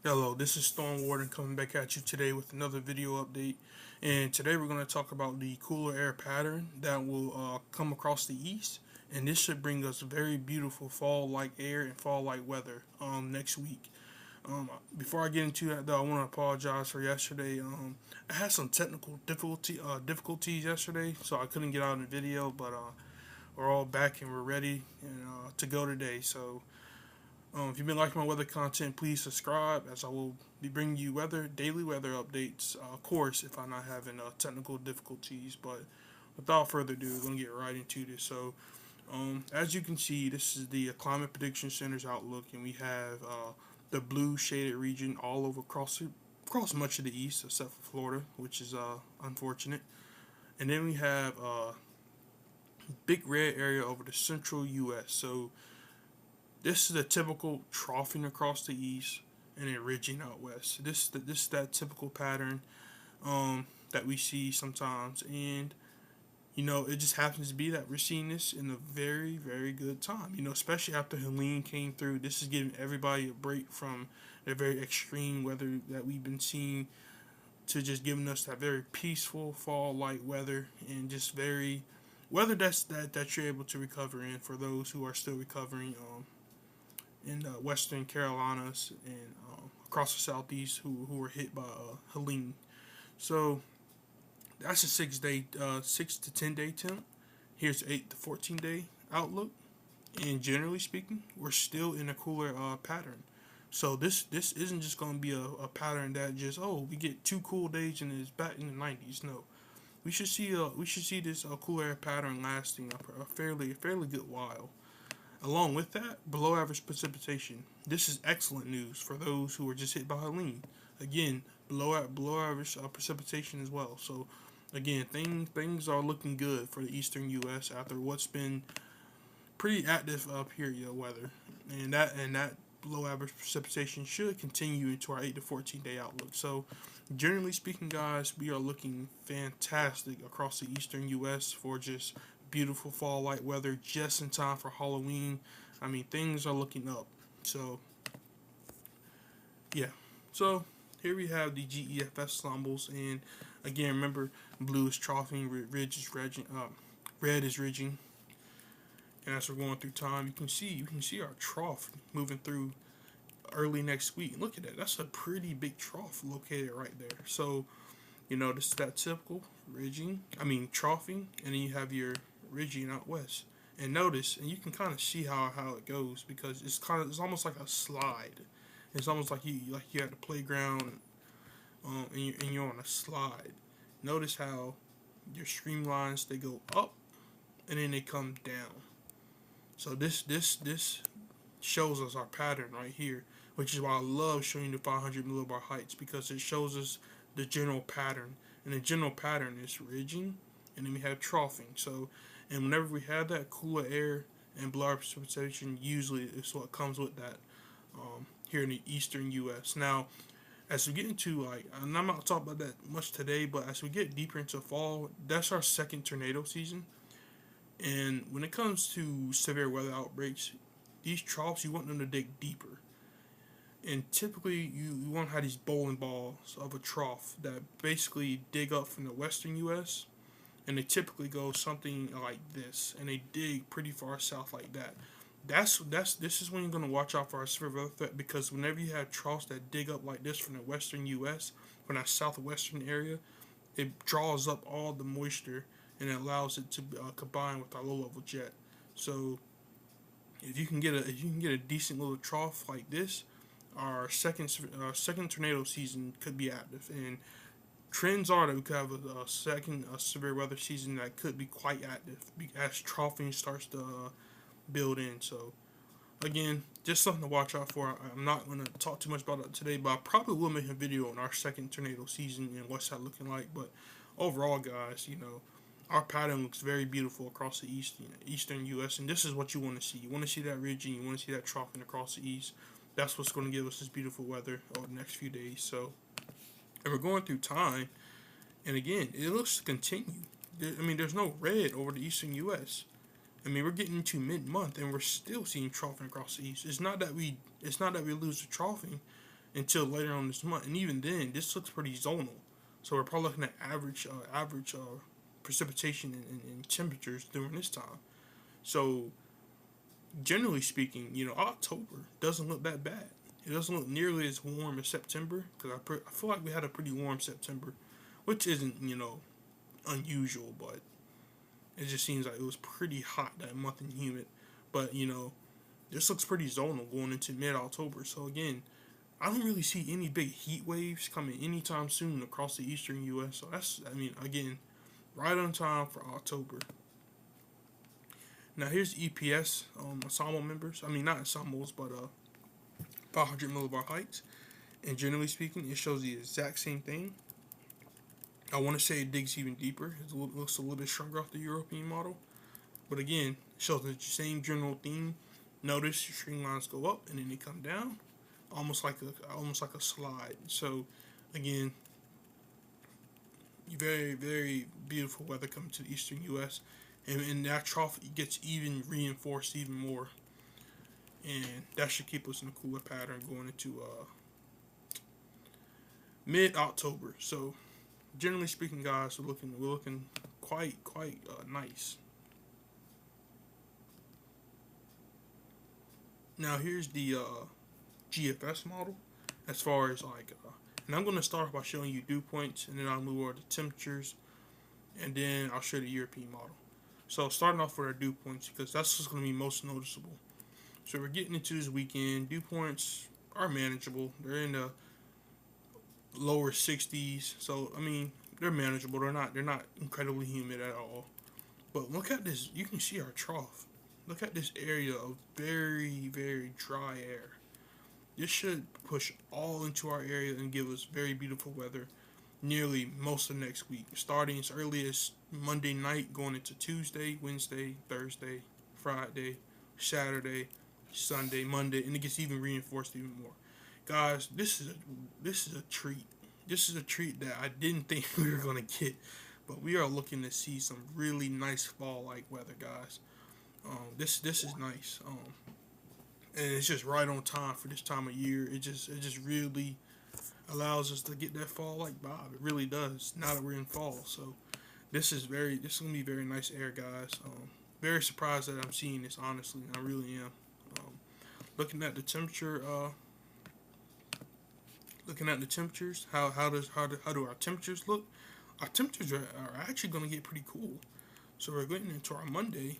Hello, this is Storm Warden coming back at you today with another video update. And today we're going to talk about the cooler air pattern that will come across the east. And this should bring us very beautiful fall-like air and fall-like weather next week. Before I get into that, though, I want to apologize for yesterday. I had some technical difficulties yesterday, so I couldn't get out in the video. But we're all back and we're ready and to go today. So if you've been liking my weather content, please subscribe as I will be bringing you daily weather updates. Of course, if I'm not having technical difficulties. But without further ado, we're gonna get right into this. So, as you can see, this is the Climate Prediction Center's outlook, and we have the blue shaded region all over across much of the east, except for Florida, which is unfortunate. And then we have big red area over the central U.S. So this is a typical troughing across the east and then ridging out west. This is that typical pattern that we see sometimes, and it just happens to be that we're seeing this in a very very good time. Especially after Helene came through, this is giving everybody a break from the very extreme weather that we've been seeing to just giving us that very peaceful fall like weather and just very weather that you're able to recover in for those who are still recovering. In the Western Carolinas and across the Southeast who were hit by Helene. So that's a 6 to 10 day temp. Here's 8 to 14 day outlook. And generally speaking, we're still in a cooler pattern. So this isn't just going to be a pattern that just we get 2 cool days and it's back in the 90s. No, we should see this cooler air pattern lasting a fairly good while. Along with that, below average precipitation. This is excellent news for those who were just hit by Helene. Again, below average precipitation as well. So, again, things are looking good for the eastern U.S. after what's been pretty active period of weather, and that below average precipitation should continue into our 8 to 14 day outlook. So, generally speaking, guys, we are looking fantastic across the eastern U.S. for just beautiful fall like weather just in time for Halloween. I mean, things are looking up. So, yeah. So, here we have the GEFS stumbles. And again, remember, blue is troughing, red is ridging. And as we're going through time, you can see our trough moving through early next week. Look at that. That's a pretty big trough located right there. So, this is that typical troughing, and then you have your ridging out west. And notice, and you can kind of see how it goes because it's almost like a slide. It's almost like you're at the playground, and you're on a slide. Notice how your streamlines they go up and then they come down. So this shows us our pattern right here, which is why I love showing you the 500 millibar heights because it shows us the general pattern. And the general pattern is ridging, and then we have troughing. So, and whenever we have that cooler air and below precipitation, usually it's what comes with that here in the eastern U.S. Now, as we get into and I'm not talking about that much today, but as we get deeper into fall, that's our second tornado season. And when it comes to severe weather outbreaks, these troughs you want them to dig deeper. And typically, you want to have these bowling balls of a trough that basically dig up from the western U.S. and they typically go something like this, and they dig pretty far south like that. This is when you're gonna watch out for our severe weather threat because whenever you have troughs that dig up like this from the western U.S. from that southwestern area, it draws up all the moisture and it allows it to combine with our low level jet. So if you can get a decent little trough like this, our second tornado season could be active, and trends are that we could have a second severe weather season that could be quite active as troughing starts to build in. So again, just something to watch out for. I'm not going to talk too much about that today, but I probably will make a video on our second tornado season and what's that looking like. But overall, guys, our pattern looks very beautiful across the eastern U.S. and this is what you want to see. You want to see that ridging. You want to see that troughing across the east. That's what's going to give us this beautiful weather over the next few days. So, and we're going through time, and again, it looks to continue. There's no red over the eastern U.S. We're getting into mid-month, and we're still seeing troughing across the east. It's not that we lose the troughing. until later on this month. And even then, this looks pretty zonal. So we're probably looking at average precipitation and temperatures during this time. So generally speaking, October doesn't look that bad. It doesn't look nearly as warm as September, because I feel like we had a pretty warm September, which isn't unusual, but it just seems like it was pretty hot that month and humid. But this looks pretty zonal going into mid-October. So again, I don't really see any big heat waves coming anytime soon across the eastern U.S. So that's, again, right on time for October. Now here's EPS ensemble members. Not ensembles, but 500 millibar heights. And generally speaking, it shows the exact same thing. I want to say it digs even deeper. It looks a little bit stronger off the European model. But again, it shows the same general theme. Notice your string lines go up and then they come down, almost like a slide. So again, very, very beautiful weather coming to the eastern U.S. And that trough gets even reinforced even more. And that should keep us in a cooler pattern going into mid-October. So generally speaking, guys, we're looking quite nice. Now here's the GFS model, as far as and I'm going to start by showing you dew points, and then I'll move over to temperatures, and then I'll show the European model. So starting off with our dew points, because that's what's going to be most noticeable. So we're getting into this weekend. Dew points are manageable. They're in the lower 60s. So they're manageable. They're not incredibly humid at all. But look at this. You can see our trough. Look at this area of very, very dry air. This should push all into our area and give us very beautiful weather nearly most of next week, starting as early as Monday night, going into Tuesday, Wednesday, Thursday, Friday, Saturday, Sunday, Monday, and it gets even reinforced even more. Guys, this is a treat. This is a treat that I didn't think we were gonna get, but we are looking to see some really nice fall-like weather, guys. This is nice, and it's just right on time for this time of year. It just really allows us to get that fall-like vibe. It really does. Now that we're in fall, so this is gonna be very nice air, guys. Very surprised that I'm seeing this. Honestly, I really am. Looking at the temperature, how do our temperatures look? Our temperatures are actually going to get pretty cool. So we're getting into our Monday,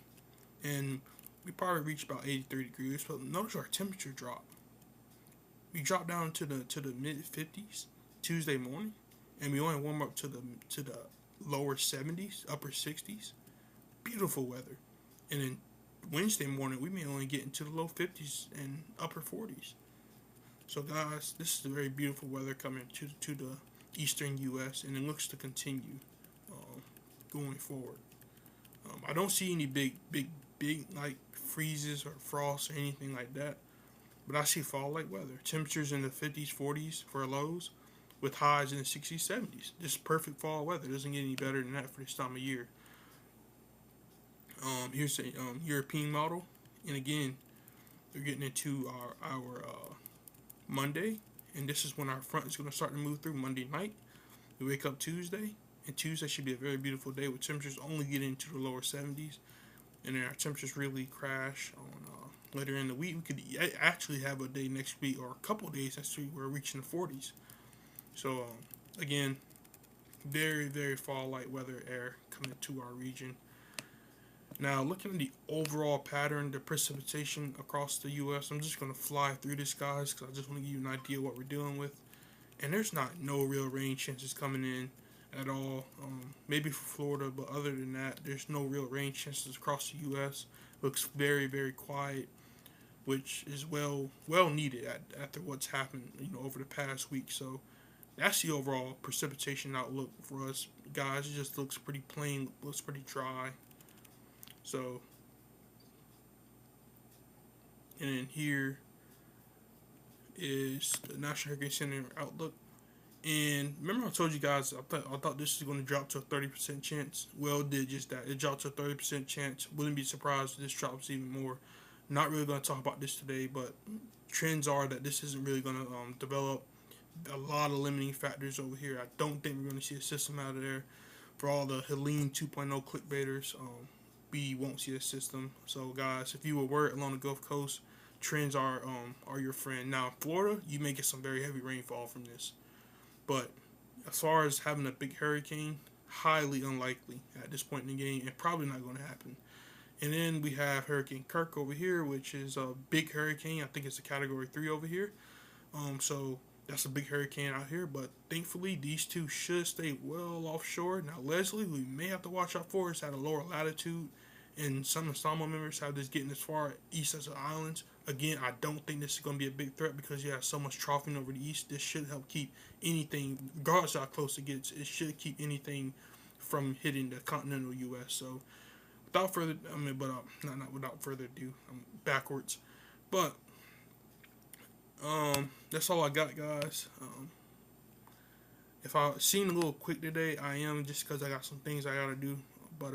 and we probably reach about 83 degrees. But notice our temperature drop. We drop down to the mid 50s Tuesday morning, and we only warm up to the lower 70s, upper 60s. Beautiful weather. And then Wednesday morning, we may only get into the low 50s and upper 40s. So guys, this is a very beautiful weather coming to the eastern U.S. and it looks to continue going forward. I don't see any big like freezes or frost or anything like that, but I see fall-like weather. Temperatures in the 50s, 40s for lows, with highs in the 60s, 70s. Just perfect fall weather. Doesn't get any better than that for this time of year. Here's a European model, and again, they're getting into our Monday, and this is when our front is going to start to move through Monday night. We wake up Tuesday, and Tuesday should be a very beautiful day with temperatures only getting into the lower 70s, and then our temperatures really crash on later in the week. We could actually have a day next week, or a couple of days next week, where we're reaching the 40s. So again, very, very fall-like weather air coming to our region. Now, looking at the overall pattern, the precipitation across the U.S., I'm just going to fly through this, guys, because I just want to give you an idea of what we're dealing with. And there's no real rain chances coming in at all. Maybe for Florida, but other than that, there's no real rain chances across the U.S. Looks very, very quiet, which is well needed after what's happened, over the past week. So that's the overall precipitation outlook for us, guys. It just looks pretty plain, looks pretty dry. So, and then here is the National Hurricane Center outlook. And remember I told you guys I thought this was going to drop to a 30% chance. Well, it did just that. It dropped to a 30% chance. Wouldn't be surprised if this drops even more. Not really going to talk about this today, but trends are that this isn't really going to develop a lot of limiting factors over here. I don't think we're going to see a system out of there. For all the Helene 2.0 clickbaiters, we won't see a system. So guys, if you were worried along the Gulf Coast, trends are your friend. Now in Florida, you may get some very heavy rainfall from this, but as far as having a big hurricane, highly unlikely at this point in the game, and probably not going to happen. And then we have Hurricane Kirk over here, which is a big hurricane. I think it's a Category 3 over here. So that's a big hurricane out here. But thankfully, these two should stay well offshore. Now, Leslie, we may have to watch out for is at a lower latitude. And some Ensemble members have this getting as far east as the islands. Again, I don't think this is going to be a big threat because you have so much troughing over the east. This should help keep anything, regardless of how close it gets, it should keep anything from hitting the continental U.S. So, without further, not without further ado, I'm backwards. But that's all I got, guys. If I seem a little quick today, I am just because I got some things I gotta do. But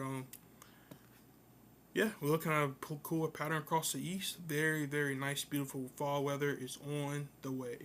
yeah, we're looking at a cooler pattern across the east. Very, very nice, beautiful fall weather is on the way.